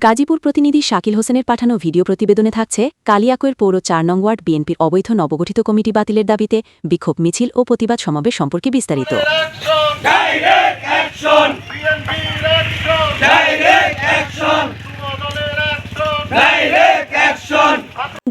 গাজীপুর প্রতিনিধি শাকিল হোসেনের পাঠানো ভিডিও প্রতিবেদনে থাকছে কালিয়াকৈর পৌর ৪ নং ওয়ার্ড বিএনপির অবৈধ নবগঠিত কমিটি বাতিলের দাবিতে বিক্ষোভ মিছিল ও প্রতিবাদ সমাবেশ সম্পর্কে বিস্তারিত।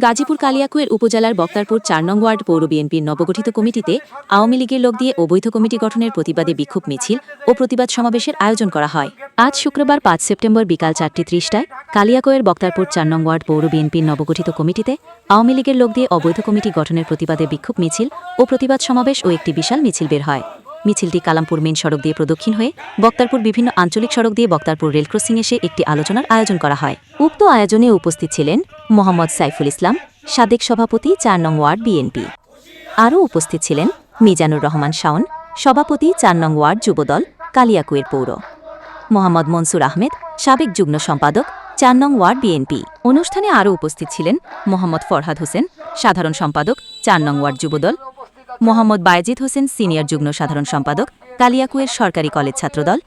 গাজীপুর কালিয়াকৈর উপজেলার বক্তারপুর ৪ নং ওয়ার্ড পৌর বিএনপির নবগঠিত কমিটিতে আওয়ামী লীগের লোক দিয়ে অবৈধ কমিটি গঠনের প্রতিবাদে বিক্ষোভ মিছিল ও প্রতিবাদ সমাবেশের আয়োজন করা হয়। আজ শুক্রবার ৫ সেপ্টেম্বর বিকাল ৪:৩০টায় কালিয়াকৈর বক্তারপুর ৪ নং ওয়ার্ড পৌর বিএনপির নবগঠিত কমিটিতে আওয়ামী লীগের লোক দিয়ে অবৈধ কমিটি গঠনের প্রতিবাদে বিক্ষোভ মিছিল ও প্রতিবাদ সমাবেশ ও একটি বিশাল মিছিল বের হয়। মিছিলটি কালামপুর মেন সড়ক দিয়ে প্রদক্ষিণ হয়ে বক্তারপুর বিভিন্ন আঞ্চলিক সড়ক দিয়ে বক্তারপুর রেল ক্রসিং এসে একটি আলোচনার আয়োজন করা হয়। উক্ত আয়োজনে উপস্থিত ছিলেন মোহাম্মদ সাইফুল ইসলাম, সাবেক সভাপতি ৪ নং ওয়ার্ড বিএনপি। আরও উপস্থিত ছিলেন মিজানুর রহমান শাওন, সভাপতি ৪ নং ওয়ার্ড যুবদল কালিয়াকৈর পৌর, মোহাম্মদ মনসুর আহমেদ, সাবেক যুগ্ম সম্পাদক ৪ নং ওয়ার্ড বিএনপি। অনুষ্ঠানে আরও উপস্থিত ছিলেন মোহাম্মদ ফরহাদ হোসেন, সাধারণ সম্পাদক ৪ নং ওয়ার্ড যুবদল, মোহাম্মদ বায়েজিদ হোসেন, সিনিয়র যুগ্ম সাধারণ সম্পাদক কালিয়াকৈর সরকারি কলেজ ছাত্রদল,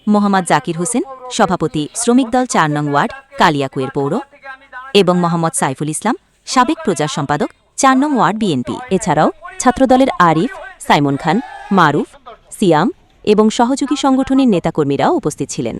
মোহাম্মদ জাকির হোসেন, সভাপতি শ্রমিক দল ৪ নং ওয়ার্ড কালিয়াকৈর পৌর এবং মোহাম্মদ সাইফুল ইসলাম, সাবেক প্রচার সম্পাদক ৪ নং ওয়ার্ড বিএনপি। এছাড়াও ছাত্রদলের আরিফ, সাইমন খান, মারুফ, সিয়াম এবং সহযোগী সংগঠনের নেতাকর্মীরাও উপস্থিত ছিলেন।